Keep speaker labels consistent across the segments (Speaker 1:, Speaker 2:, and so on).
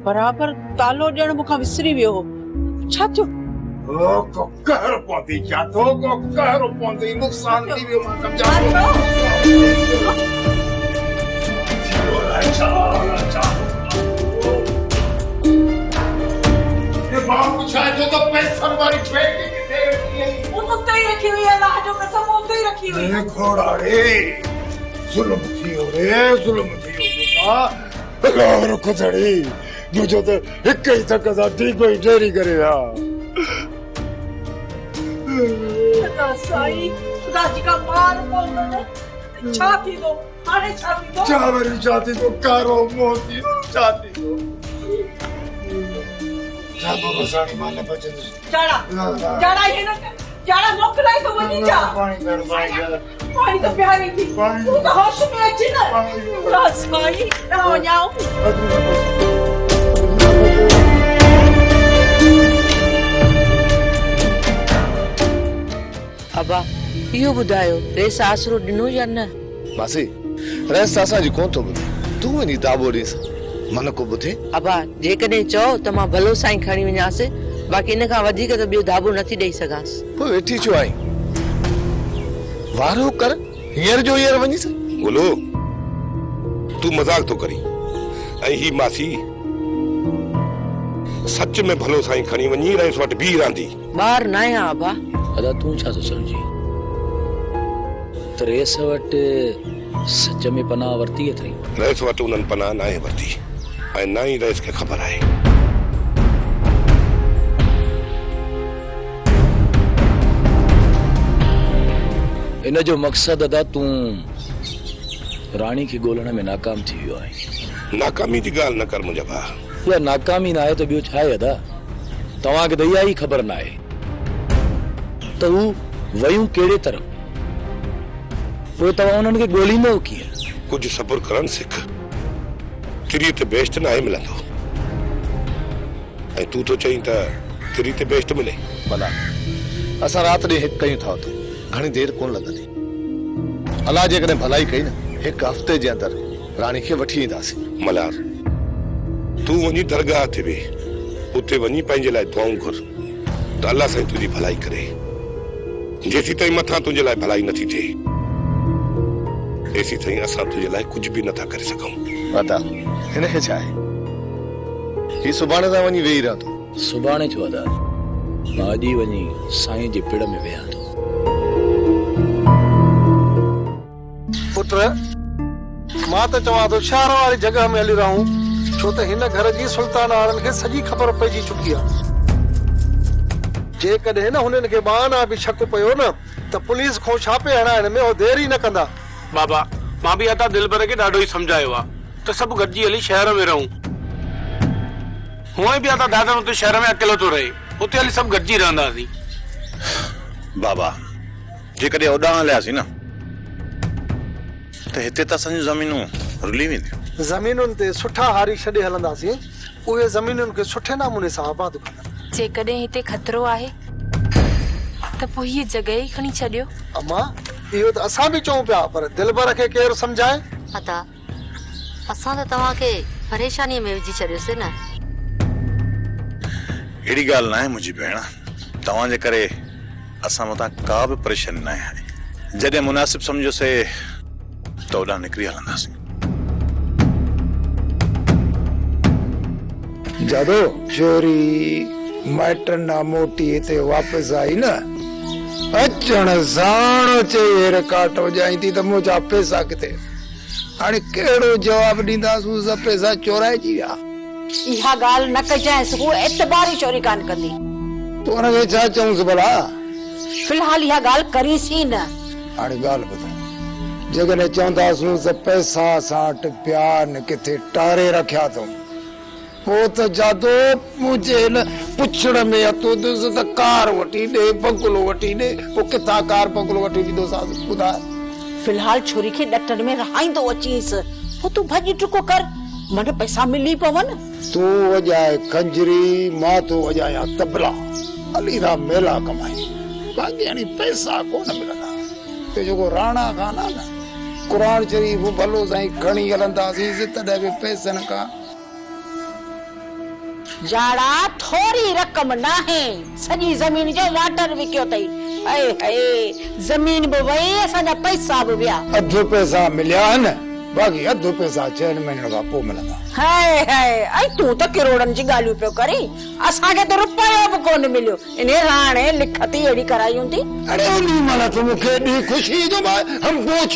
Speaker 1: बराबर तालो ॾियण मूंखां विसरी वियो हो। छा थियो?
Speaker 2: को कहर पौंदी क्या तो को कहर पौंदी नुकसान थी वियो मां सम्झा ये बाबू छा जो तो पैसा वाली ठेक किथे
Speaker 1: वो तो तई रखी हुई है, अल्लाह जो कसम वो तई रखी हुई है।
Speaker 2: घोड़ा रे जुल्म थियो बेटा अल्लाह रुको जड़ी मुझे तो एक ही तक सा ठीक कोई डेरी करे
Speaker 1: खुदा साईं खुदा जी का मार बोल दे। छा थी दो हाणे छा थी दो
Speaker 2: चावरी जाती तो कारो मोती जाती तो जातो बसानी माने बचे
Speaker 1: जाड़ा जाड़ा ये ना जाड़ा मोकलाई तो वनी जा
Speaker 2: पानी कर
Speaker 1: पानी तो प्यारी थी तू तो होश में अची ना खुदा साईं ना वञाओ। अबा इहो ॿुधायो रेस आसरो ॾिनो या न?
Speaker 3: मासी रेस असां जी कोन थो ॿुधे तूं वञी ताबो ॾिस मन को ॿुधे।
Speaker 1: अबा जेकॾहिं चओ त मां भलो साईं खणी वञासि, बाक़ी इन खां वधीक त ॿियो धाबो नथी ॾेई सघांसि।
Speaker 3: पोइ वेठी छो आई वारो कर हींअर जो हींअर वञी सि
Speaker 4: बोलो तू मजाक तो करी ऐं ही मासी सच में भलो साईं खणी वञी रेस वटि बीह रहंदी।
Speaker 1: ॿार न आहियां अबा।
Speaker 5: अदा तू छा थो समझी त रेस वटि सच में पनाह वरती अथई?
Speaker 4: रेस वटि उन्हनि पनाह न आहे वरिती ऐं न ई रेस खे ख़बर आहे।
Speaker 5: इन जो मक़सद अदा तूं राणी खे ॻोल्हण में नाकाम थी वियो आहे।
Speaker 4: नाकामी जी ॻाल्हि न कर मुंहिंजा भाउ।
Speaker 5: या नाकामी न आहे त ॿियो छा आहे अदा? तव्हांखे त इहा ई ख़बर न आहे त हू वयूं कहिड़े तरह, पोइ तव्हां उन्हनि खे ॻोल्हींदो कीअं?
Speaker 4: कुझु सब्र करणु सिख। तिरी ते बेस्ट न आहे मिलंदो ऐं तूं तो चईं त तिरी ते बेस्ट मिले।
Speaker 3: भला असां राति ॾींहुं हिकु कयूं था उते घणी देरि कोन लॻंदी। अलाह जेकॾहिं भलाई कई न हिकु हफ़्ते जे अंदरि राणी खे वठी ईंदासीं।
Speaker 4: मलार तूं वञी दरगाह ते वेह, उते वञी पंहिंजे लाइ दुआऊं घुर त अल्लाह साईं तुंहिंजी भलाई करे। जेसीं ताईं मथां तुंहिंजे लाइ भलाई नथी थिए तेसीं ताईं असां तुंहिंजे लाइ कुझु बि नथा करे सघूं।
Speaker 3: अदा हिनखे छा आहे ही सुभाणे सां वञी वेही रहंदो।
Speaker 5: सुभाणे छो अदा? मां अॼु ई वञी साईं जे पिड़ में वेहां थो।
Speaker 6: पुट मां त चवां थो शहर वारी जगह में हली रहूं, छो त हिन घर जी सुल्तान वारनि खे सॼी ख़बर पइजी चुकी आहे। जेकॾहिं न हुननि खे बहाना बि शक पियो न त पुलिस खां छापे हणाइण में हो देरी न कंदा।
Speaker 7: बाबा मां बि अदा दिलबर खे ॾाढो ई समझायो आहे त सभु गॾिजी हली शहर में रहूं। हुअं बि अदा दादा उते शहर में अकेलो थो रहे, उते हली सभु गॾिजी रहंदासीं।
Speaker 8: बाबा जेकॾहिं होॾां हलियासीं न त हिते त असांजूं ज़मीनूं रुली वेंदियूं।
Speaker 6: ज़मीनुनि ते सुठा हारी छॾे हलंदासीं, उहे ज़मीनुनि खे सुठे नमूने सां आबाद कंदा।
Speaker 9: जेकॾहिं हिते खतरो आहे त पोइ हीअ जॻह ई खणी छॾियो।
Speaker 6: अम्मा इहो त असां बि चऊं पिया, पर दिलबर खे केरु सम्झाए?
Speaker 9: अदा असां त तव्हांखे परेशानीअ में विझी छॾियोसीं न।
Speaker 8: अहिड़ी ॻाल्हि न आहे मुंहिंजी भेण, तव्हांजे करे असां मथां का बि परेशानी न आहे। जॾहिं मुनासिब सम्झोसीं त होॾां निकिरी हलंदासीं।
Speaker 2: जादो चोरी माइटन ना मोटी हिते वापस आई न अचण साण चेर काटो जाई थी त मुंहिंजा पैसा किथे? हाणे कहिड़ो जवाब ॾींदासीं? सब पैसा चोराइजी विया।
Speaker 1: इहा ॻाल्हि न कजांइसि, हू एतबारी चोरी कान कंदी।
Speaker 2: तूं हुनखे छा चऊंसि भला?
Speaker 1: फिलहाल इहा ॻाल्हि करीसि ई न।
Speaker 2: हाणे ॻाल्हि ॿुधाए, जेकॾहिं चवंदासीं त पैसा असां वटि पिया न किथे टारे रखिया अथऊं, पोइ त जादो मुंहिंजे न पुछण में हथो ॾिस त कार वठी ॾे बंगलो वठी ॾे। पोइ किथां कार बंगलो वठी ॾींदोसांसि ॿुधाए?
Speaker 1: फिलहाल छोरी खे ॾटनि में रहाईंदो अचीसि, पोइ तूं भॼ टुको कर, मन पैसा मिली पवन।
Speaker 2: तूं वॼाए खंजरी, मां तो वॼाया तबला, हली रहा मेला कमाई। बाक़ी हाणे पैसा कोन मिलंदा। तो जेको राणा खाना न कुरान शरीफ भलो साईं खणी हलंदासीं तॾहिं बि पैसनि खां
Speaker 1: जाड़ा थोरी रक़म नाहे, सॼी ज़मीन जो वाटर विकियो अथई। हाय हाय, ज़मीन बि वई, असांजा पैसा बि विया।
Speaker 2: अधु पैसा मिलिया आहिनि, बाक़ी अधु पैसा 6 महीननि खां पोइ मिलंदा।
Speaker 1: हाय हाय, ऐं तूं त किरोड़नि जी ॻाल्हियूं पियो करी, असांखे त रुपयो बि कोन मिलियो। इन हाणे लिखती अहिड़ी कराई हूंदी।
Speaker 2: अरे उन महिल त मूंखे एॾी ख़ुशी जो हम बोझ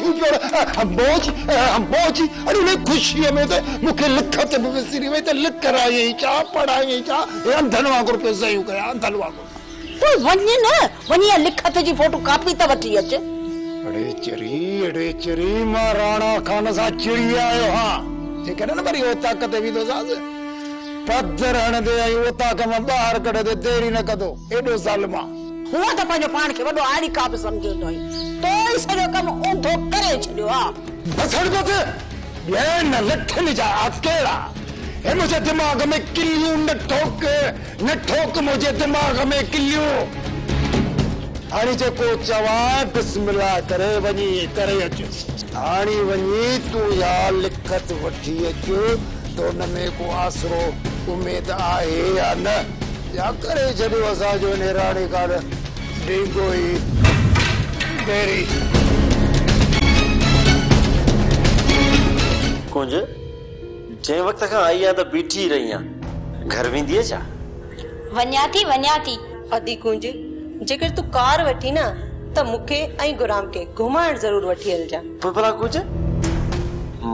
Speaker 2: अरे उन ख़ुशीअ में त मूंखे लिखत बि विसरी वई त लिख कराई छा पढ़ाई छा अंधनि वांगुरु पियो सयूं कया, अंधनि वांगुरु।
Speaker 1: तूं वञ न, वञी लिखत जी फोटो कापी त वठी अच।
Speaker 2: अड़े चरी मां राणा खान सां चिड़ी आयो हां, जेकॾहिं न वरी ओता कते बि तो सास पत्थर हणंदे आई ओता खे मां ॿाहिरि कढे ते देरी न कंदो एॾो ज़ालिमा।
Speaker 1: हूअं त पंहिंजो पाण खे वॾो आड़ी का बि सम्झंदो आई, तो ई सॼो कमु ऊंधो करे छॾियो हा।
Speaker 2: बसर बस ये न लठनि जा अकेला हे मुझे दिमाग में किलियूं न ठोक मुझे दिमाग में किलियूं। हाणे जेको चवा बिस्मिल्लाह करे वञी करे अच, हाणे वञी तूं या लिखत वठी अच तो उन में को आसरो उमेद आहे या न, या करे छॾियो असांजो निराणे कान ॾींगो ई बेरी।
Speaker 10: कुंज जंहिं वक़्त खां आई आहे त बीठी रही आहे, घर वेंदी आहे छा?
Speaker 9: वञा थी।
Speaker 11: अदी कुंज, जेकर तू कार वठी ना त मूंखे ऐं गुराम खे घुमाइण ज़रूर वठी हलजा।
Speaker 10: पोइ भला कुंज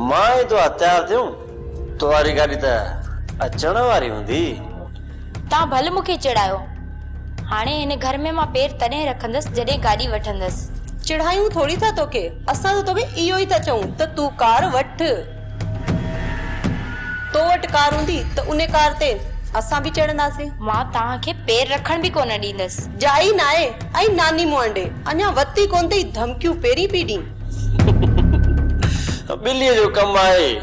Speaker 10: मां एॾो तयारु थियूं, तुम्हारी गाॾी त अचण वारी हूंदी।
Speaker 9: तव्हां भले मूंखे चिड़ायो, हाणे हिन घर में मां पेर तॾहिं रखंदसि जॾहिं गाॾी वठंदसि।
Speaker 11: चिड़ायूं थोड़ी था तोखे, असां तो तोखे इहो ई था चऊं त तूं कार वठ। तो वटि कार हूंदी त उन कार ते असां बि चढ़ंदासीं।
Speaker 9: मां तव्हांखे पेर रखण बि कोन ॾींदसि।
Speaker 11: जाई नाहे ऐं नानी मुंडे अञा वती कोन थई, धमकियूं पेरी पीडी।
Speaker 10: बिल्लीअ जो कमु आहे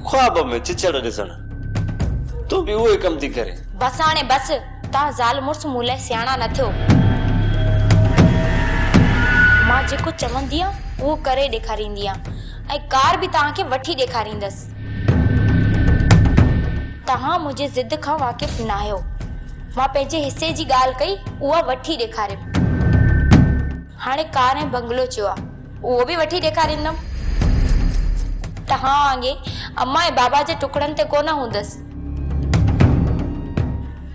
Speaker 10: ख्वाब में चिचड़ ॾिसण, तूं बि उहो ई कमु थी करे।
Speaker 9: बस हाणे बस, तव्हां ज़ाल मुड़ुस मूं लाइ सियाणा न थियो। मां जेको चवंदी आहियां उहो करे ॾेखारींदी आहियां, ऐं कार बि तव्हांखे वठी ॾेखारींदसि। तव्हां मुंहिंजे ज़िद खां वाक़िफ़ न आहियो। मां पंहिंजे हिसे जी ॻाल्हि कई, उहा वठी ॾेखारियो। हाणे कार ऐं बंगलो चयो आहे, उहो बि वठी ॾेखारींदमि। तव्हां वांगे अम्मा ऐं बाबा जे टुकड़नि ते कोन हूंदसि।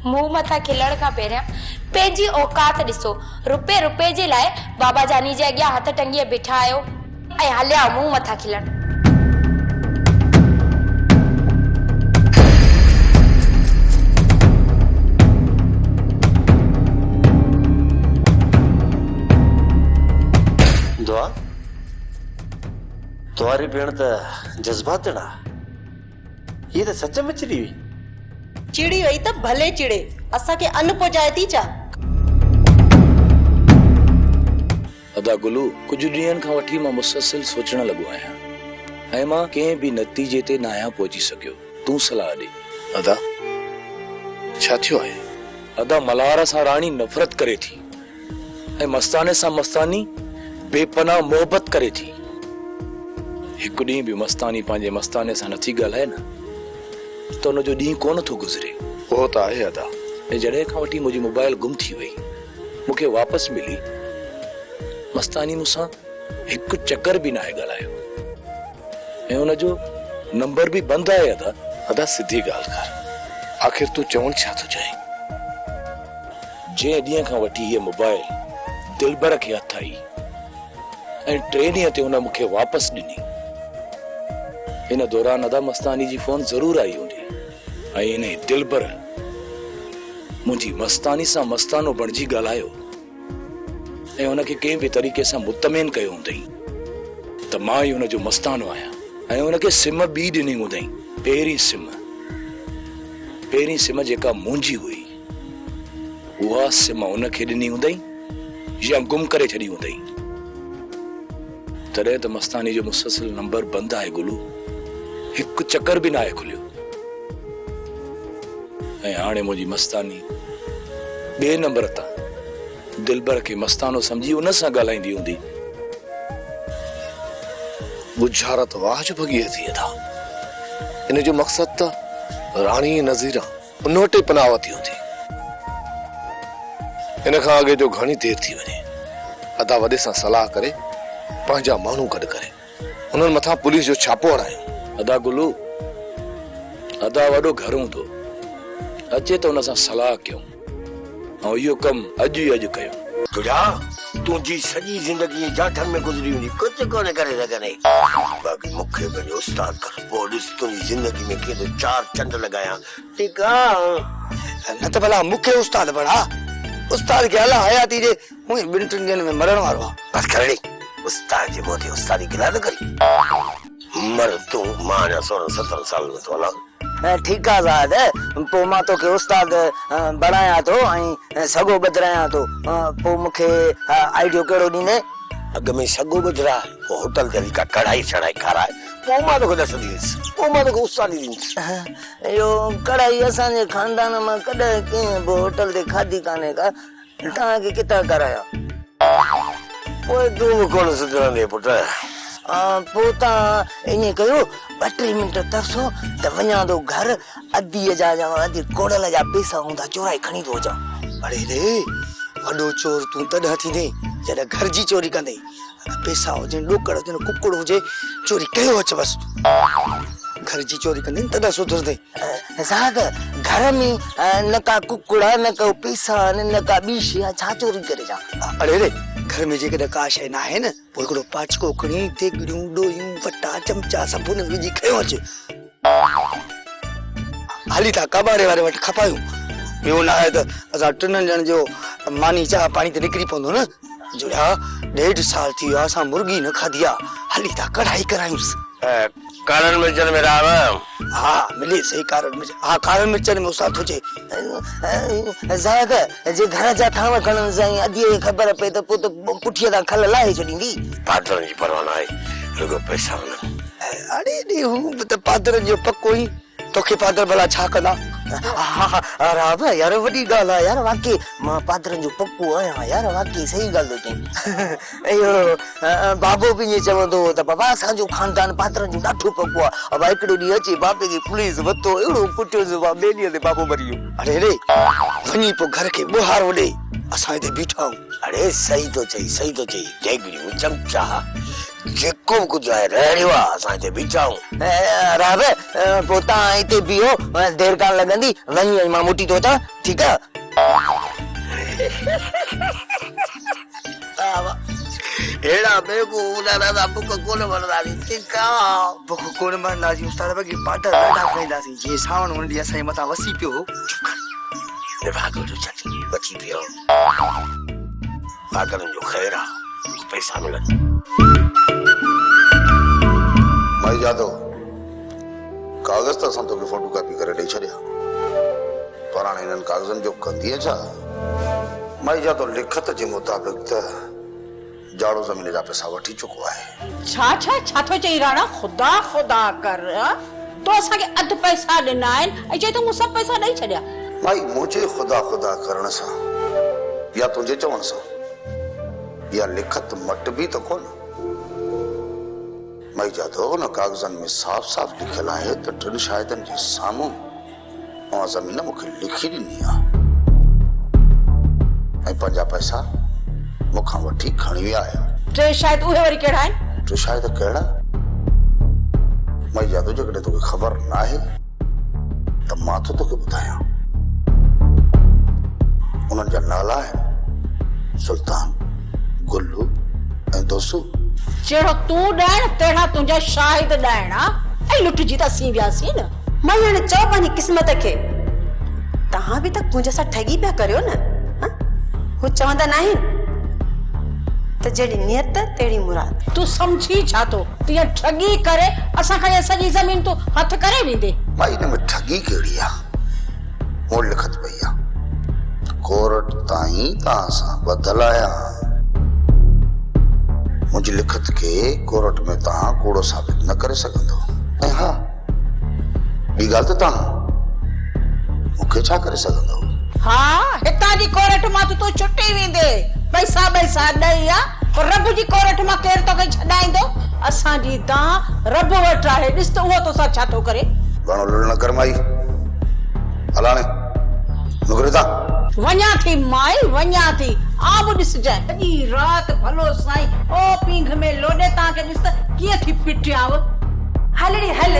Speaker 9: मुंहुं मथां खिलण खां पहिरियां पंहिंजी औकात ॾिसो। रुपए जे लाइ बाबा जानी जे अॻियां हथ टंगीअ बीठा आहियो ऐं हलिया मुंहुं मथां खिलण।
Speaker 10: दुआ तुम्हारी भेण त जज्बात ना, ये त सच में चिड़ी हुई।
Speaker 11: चिड़ी वई त भले चिड़े, असांखे अन्न पहुचाए थी छा?
Speaker 5: अदा गुलू, कुछ ॾींहंनि खां वठी मां मुसलसिल सोचण लॻो आहियां, ऐं मां कंहिं बि नतीजे ते न आहियां पहुची सघियो। तूं सलाह ॾे।
Speaker 3: अदा छा थियो आहे?
Speaker 5: अदा मल्हार सां राणी नफ़रत करे थी, ऐं मस्ताने सां मस्तानी बेपनाह मोहबत करे थी। हिकु ॾींहुं बि मस्तानी पंहिंजे मस्ताने सां नथी ॻाल्हाए न त उनजो ॾींहुं कोन थो गुज़रे।
Speaker 3: उहो त आहे अदा।
Speaker 5: ऐं जॾहिं खां वठी मुंहिंजी मोबाइल गुम थी वई, मूंखे वापसि मिली, मस्तानी मूंसां हिकु चकर बि न आहे ॻाल्हायो, ऐं उनजो नंबर बि बंदि आहे।
Speaker 3: अदा सिधी ॻाल्हि कर, आख़िर तूं चवण छा थो चाहीं?
Speaker 5: जंहिं ॾींहं खां वठी हीअ मोबाइल दिलबर खे हथ आई ऐं 3 ॾींहं ते हुन मूंखे वापसि ॾिनी, हिन दौरान अदा मस्तानी जी फोन ज़रूर आई हूंदी, ऐं हिन दिलबर मुंहिंजी मस्तानी सां मस्तानो बणिजी ॻाल्हायो ऐं हुनखे कंहिं बि तरीक़े सां मुतमिन कयो हूंदई त मां ई हुनजो मस्तानो आहियां, ऐं हुनखे सिम ॿी ॾिनी हूंदई। पहिरीं सिम जेका मुंहिंजी हुई, उहा सिम हुनखे ॾिनी हूंदई या गुम करे छॾी हूंदई। तॾहिं त मस्तानी जो मुसलसिल नंबर बंदि आहे गुलू, हिकु चकर बि न आहे खुलियो। ऐं हाणे मुंहिंजी मस्तानी ॿिए नंबर तां दिलबर खे मस्तानो समझी उन सां ॻाल्हाईंदी हूंदी।
Speaker 3: बुझारत वाज भगिए थी था इन जो मकसद त रानी नज़ीरा उन वटि पनावती होती इन खां अॻे जो घणी देर थी वञे अदा वॾे सां सलाह करे पंहिंजा माण्हू गॾु करे उन्हनि मथां पुलिस जो छापो हणायूं।
Speaker 5: अदा गुलू अदा वॾो घर हूंदो अचे त हुन सां सलाह कयूं ऐं इहो कमु अॼु ई अॼु कयूं।
Speaker 10: तुझा तुझी सॼी ज़िंदगी जाठन में गुज़री हुई कुछ कोन करे सघंदे बाक़ी मूंखे पंहिंजो उस्ताद कर पोइ ॾिस तुंहिंजी ज़िंदगी में कीअं तो 4 चंड लॻायां। ठीकु आहे न त भला मूंखे उस्ताद बणा उस्ताद खे अला हयाती जे हूं 2-3 ॾींहंनि में मरण वारो आहे बस कर उस्ताद जे मोती उस्तादी गिला न करी मर तूं मां 16-17 साल में तो हला। ठीक है ज़ाद पो मां तो के उस्ताद बणाया तो ऐं सगो बदराया तो पो मुखे आइडियो केड़ो दीने अग में सगो बदरा पो होटल ते का कढ़ाई चढ़ाई खाराए पो मां तो दस दीस पो मां तो उस्तादी दीस यो कढ़ाई असा जे खानदान में कदे के वो होटल ते खादी काने का ता के किता कराया पो तू कोन सुधरंदे पुट पोता इने कयो 2-3 मिनट तरसो त वञा तो घर अधी जा अधी कोड़ल जा पैसा हुंदा चोराई खणी तो जा। अरे रे वडो चोर तू तॾहिं थी ने जॾहिं घर जी चोरी कंदे पैसा हुजे डोकड़ हुजे कुकड़ हुजे चोरी कयो अच बस घर जी चोरी कंदे तॾहिं सुधरदे साग घर में न का कुकड़ा न का पैसा न का ॿी शइ छा चोरी करे जा। अरे रे घर में जेकॾहिं का शइ न आहे न पोइ हिकिड़ो पाचको खणी तेगड़ियूं डोयूं वटा चमचा सभु हुन विझी खयो अचे हाली था कबाड़े वारे वटि खपायूं ॿियो न आहे त असां 3 ॼणनि जो मानी चाह पाणी ते निकिरी पवंदो न जुड़ा 1.5 साल थी वियो असां मुर्गी न खाधी आहे हाली था कढ़ाई करायूंसि। कारण मिर्चन में राम हाँ मिली सही कारण मिर्च हाँ कारण मिर्चन में उस्ताद तुझे ज़ायक जे घर जा थाव खणन साईं अधी खबर पे त पोइ त पुठीअ तां खल लाहे छॾींदी पादरनि जी परवाह न आहे रुगो पैसा हुन अड़े ॾे हूं त पादरनि जो पको ई तोखे पादर भला छा कंदा राम यार वॾी ॻाल्हि आहे यार वाकई मां पादरनि जो पको आहियां यार वाकई सही ॻाल्हि थो चईं इहो बाबो बि ईअं चवंदो त बाबा असांजो खानदान पादरनि जो ॾाढो पको आहे अब हिकिड़ो ॾींहुं अची बाबे खे पुलिस वरितो अहिड़ो पुटियो ॿिए ॾींहं ते बाबो मरी वियो। अरे रे वञी पोइ घर खे ॿुहार वॾे असां हिते बीठा आहियूं। अरे सही थो चई डेगड़ियूं चमचा जेको बि कुझु आहे रहियो आहे असां हिते बीठा आहियूं। राब पोइ तव्हां हिते बीहो देरि कान लॻंदी वञी मां मोटी थो अचां ठीकु आहे। हेड़ा बेवकूफ दादा बुक कोन वरदासी ठीकु आहे बुक कोन वरदासी उस्ताद बाकी पाटर ॾाढा खाईंदासीं जे सावण हुन ॾींहुं असांजे मथां वसी पियो भागो जो चाची बची पियो पागलनि जो ख़ैर आहे पैसा मिलनि।
Speaker 3: भाई जादव कागज त असां तोखे फोटो कॉपी करे ॾेई छॾिया पर हाणे हिननि कागज़नि जो कंदीअ छा? माई जादव लिखत जे मुताबिक़ त जाड़ो ज़मीन जा पैसा वठी चुको आहे।
Speaker 1: छा थो चई राणा खुदा कर तो असांखे अधु पैसा ॾिना आहिनि ऐं चई तो मूं सभु पैसा ॾेई छॾिया।
Speaker 3: माई मुझे खुदा करण सां या तुंहिंजे चवण सां या लिखत मट बि त कोन। माई जादव न कागज़नि में साफ़ साफ़ लिखियल आहे त 3 शाहिदनि जे साम्हूं ज़मीन मूंखे लिखी ॾिनी आहे ऐं 5 पैसा मूंखां वठी खणी विया आहियो।
Speaker 1: 3 शाहिद उहे वरी कहिड़ा आहिनि?
Speaker 3: 3 शाहिद कहिड़ा? माई जादव जेकॾहिं तोखे ख़बर न आहे त मां थो तोखे ॿुधायां। उन्हनि जा नाला आहिनि सुल्तान गुल्लू ऐं दोसू।
Speaker 1: जहिड़ो तूं ॾाइण तहिड़ा तुंहिंजा शाहिद ॾाइणा ऐं लुटिजी त असीं वियासीं न।
Speaker 11: मां हाणे चओ पंहिंजी क़िस्मत खे तव्हां बि त मुंहिंजे सां ठगी पिया करियो न। हू चवंदा न आहिनि त जहिड़ी नियत तहिड़ी मुराद।
Speaker 1: तूं सम्झी छा थो तीअं ठगी करे असां खां सॼी ज़मीन तूं हथ करे वेंदे?
Speaker 3: भाई हिन में ठगी कहिड़ी आहे? मूं लिखत पई आहे कोर्ट ताईं तव्हां सां ॿधल आहियां। मुंहिंजी लिखत के कोर्ट में तव्हां कूड़ो साबित न करे सघंदो। ऐं हा ॿी ॻाल्हि त तव्हां मूंखे छा करे सघंदो?
Speaker 1: हा हितां जी कोर्ट मां तूं छुटी वेंदे पैसा ॾेई आ रब जी कोर्ट मां केरु तोखे छॾाईंदो असांजी दां रब वटि आहे। ॾिस त उहो तोसां छा थो करे।
Speaker 3: घणो लुड़ न कर माई, हलाणे नुकरे था
Speaker 1: वञा थी माई, वञा थी। आब ॾिसजांइ सॼी राति भलो साईं ओ पींघ में लोॾे तव्हांखे ॾिस त कीअं थी पिटियांव।
Speaker 11: हल रे हल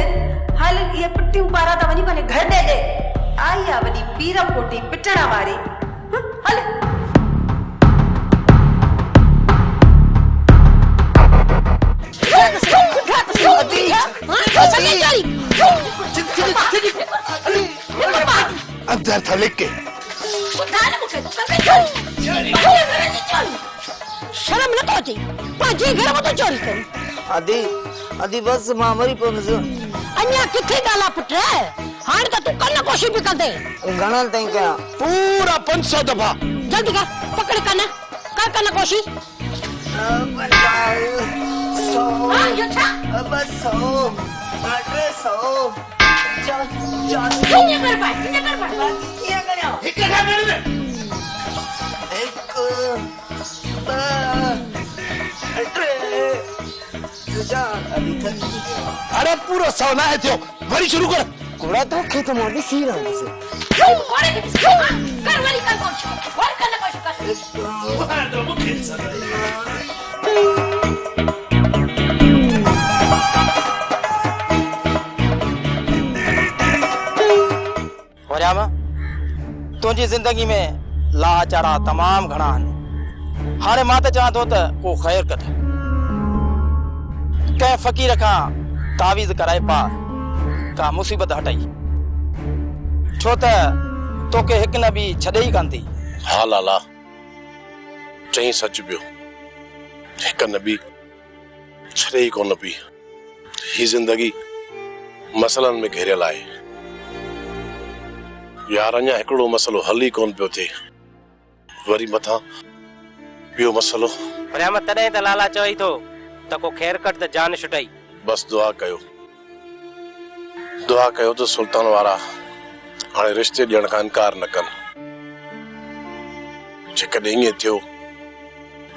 Speaker 11: हल, ये पिट्टियूं पारा त वञी पंहिंजे घर ॾे ॾे। आई आहे वॾी पीर पोटी पिटण वारी। हल
Speaker 4: अंदर था लिख के
Speaker 1: शर्म न तो अचे, पंहिंजे घर में तो चोरी करी।
Speaker 12: आदि आदि बस मां मरी पवंदसि।
Speaker 1: अञा किथे ॻाल्हा पुट, हाणे त तूं कन कोशिश बि कंदे।
Speaker 12: घणा ताईं कयां?
Speaker 4: पूरा 500 दफा।
Speaker 1: जल्दी कर, पकड़ कन, कर कन कोशिश। हाँ, यो छा?
Speaker 12: 200 300
Speaker 1: कीअं कर भाई, कीअं कर भाई।
Speaker 12: कीअं करियां?
Speaker 4: हिक खां मेरे में
Speaker 12: 1 2 3
Speaker 4: अरे पूरा 100 ना है थियो, वरी शुरू कर।
Speaker 12: कोड़ा तो खेत में ॾिसी रहंदसि।
Speaker 1: कोड़े के कर वरी कर कोशिश, वरी कन कोशिश कर।
Speaker 4: तो मुखे सदाई
Speaker 12: वरियामा तुंहिंजी ज़िंदगी में लाचारा तमाम घणा आहिनि। हाणे मां त चवां थो त को ख़ैर कढ, कंहिं फ़क़ीर खां तावीज़ कराए पार, का मुसीबत हटाई, छो त तोखे हिकु न बि छॾे ई कान थी।
Speaker 13: हा लाला चई सच पियो, हिकु न बि छॾे ई कोन पई। ही ज़िंदगी मसलनि में घेरियल आहे यार। अञा हिकिड़ो मसलो हल ई कोन पियो थिए, वरी मथां ॿियो मसलो।
Speaker 12: वरियामा तॾहिं त लाला चवई थो त को ख़ैर कढ त जान छुटाई।
Speaker 13: बस दुआ कयो त सुल्तान वारा हाणे रिश्ते ॾियण खां इनकार न कनि। जेकॾहिं ईअं थियो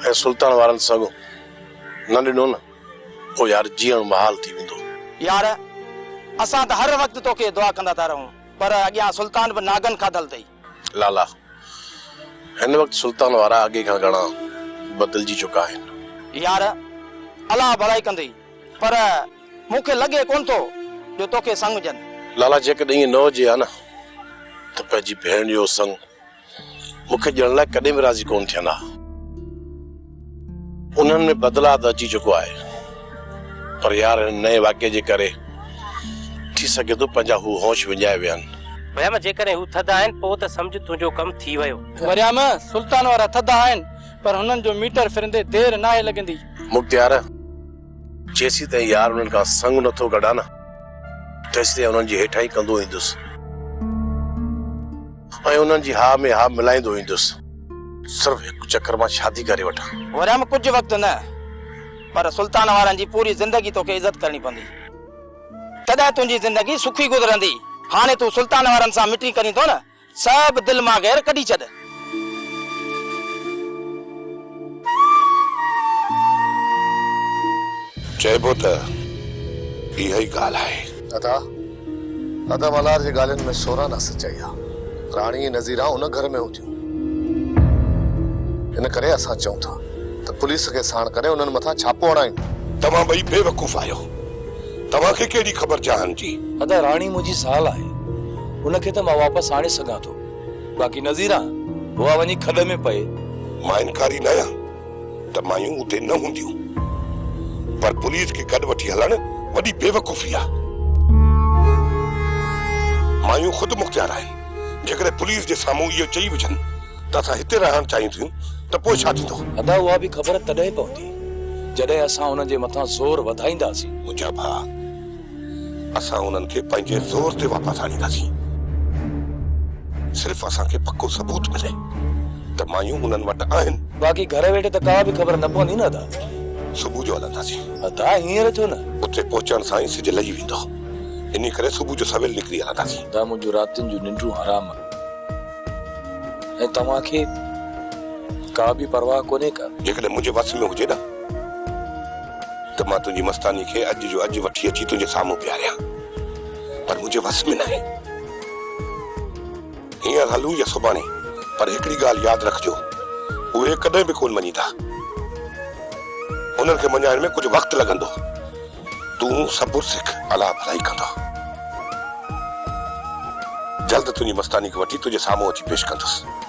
Speaker 13: ऐं सुल्तान वारनि सां न ॾिनो न, पोइ यार जीअण महाल थी वेंदो।
Speaker 12: यार असां त हर वक़्तु तोखे दुआ कंदा था रहूं, पर अॻियां सुल्तान बि नागन खाधल अथई।
Speaker 13: लाला हिन वक़्तु सुल्तान वारा अॻे खां घणा बदिलजी चुका आहिनि।
Speaker 12: यार अलाह भलाई कंदई, पर मूंखे लॻे कोन थो जो तोखे संग ॾियनि।
Speaker 13: लाला जेकॾहिं ईअं न हुजे हा न, त पंहिंजी भेण जो संग मूंखे ॾियण लाइ कॾहिं बि राज़ी कोन थियनि हा। उन्हनि में बदिलाव अची चुको आहे, पर यार हिन नए वाक़े जे करे थी सघे थो पंहिंजा हू होश विञाए विया आहिनि।
Speaker 12: वरियामा जेकॾहिं हू थधा आहिनि पोइ त सम्झ तुंहिंजो कमु थी वियो। वरियामा सुल्तान वारा थधा आहिनि, पर हुननि जो मीटर फिरंदे देरि नाहे लॻंदी।
Speaker 13: मुख्तियार जेसीं ताईं यार उन्हनि खां संग नथो कढा न, तेसीं ताईं उन्हनि जी हेठां ई कंदो ईंदुसि ऐं उन्हनि जी हा में हा मिलाईंदो ईंदुसि। सिर्फ़ु हिकु चक्कर मां शादी करे वठां।
Speaker 12: वरियामा कुझु वक़्तु न, पर सुल्तान वारनि जी पूरी ज़िंदगी तोखे इज़त करणी पवंदी, तॾहिं तुंहिंजी ज़िंदगी सुखी गुज़रंदी। हाणे तूं सुल्तान वारनि सां मिटी करी थो न, सभु दिलि मां गैर कढी छॾ।
Speaker 4: चइबो त इहा ई ॻाल्हि आहे।
Speaker 14: अदा मलार जे ॻाल्हियुनि में सोरा न सचाई आहे। राणी नज़ीरा उन घर में हुजियूं, इन करे असां चऊं था त पुलिस खे साण करे उन्हनि मथां छापो हणायूं।
Speaker 4: तव्हां ॿई बेवकूफ़ आहियो, तव्हांखे कहिड़ी ख़बर जहान जी।
Speaker 5: अदा राणी मुंहिंजी साल आहे, उनखे त मां वापसि आणे सघां थो, बाक़ी नज़ीरा उहा वञी खॾ में पए।
Speaker 4: मां इनकारी न आहियां त मायूं उते न हूंदियूं, पर पुलिस खे गॾु वठी हलण वॾी बेवकूफ़ी आहे। मायूं ख़ुदि मुख़्तियार आहिनि। जेकॾहिं पुलिस जे साम्हूं इहो चई विझनि त असां हिते रहण चाहियूं थियूं त पोइ छा थींदो?
Speaker 5: अदा उहा बि ख़बर तॾहिं पवंदी जॾहिं असां उन्हनि जे मथां ज़ोर वधाईंदासीं।
Speaker 4: मुंहिंजा भाउ, असां उन्हनि खे पंहिंजे ज़ोर ते वापसि आणींदासीं। सिर्फ़ु असांखे पको सबूत मिले त मायूं उन्हनि वटि आहिनि।
Speaker 5: बाक़ी घर वेठे त का बि ख़बर न पवंदी न अदा।
Speaker 4: सुबुह जो हलंदासीं।
Speaker 5: अदा हींअर छो न?
Speaker 4: उते पहुचण सां ई सिज लही वेंदो, इन करे सुबुह जो सवेल निकिरी हलंदासीं।
Speaker 5: अदा मुंहिंजो रातिनि जूं निंडूं हराम ऐं तव्हांखे का बि परवाह कोन्हे का।
Speaker 4: जेकॾहिं मुंहिंजे वस में हुजे न त मां तुंहिंजी मस्तानी खे अॼु जो अॼु वठी अची तुंहिंजे साम्हूं पियारियां, पर मुंहिंजे वस में न आहे। हींअर हलूं या सुभाणे, पर हिकिड़ी ॻाल्हि यादि रखजो, उहे कॾहिं बि कोन मञीदा। उन्हनि खे मञाइण में कुझु वक़्तु लॻंदो। तूं सबुर सिख, अलाह भलाई कंदो। जल्द तुंहिंजी मस्तानी खे वठी तुंहिंजे साम्हूं अची पेश कंदुसि।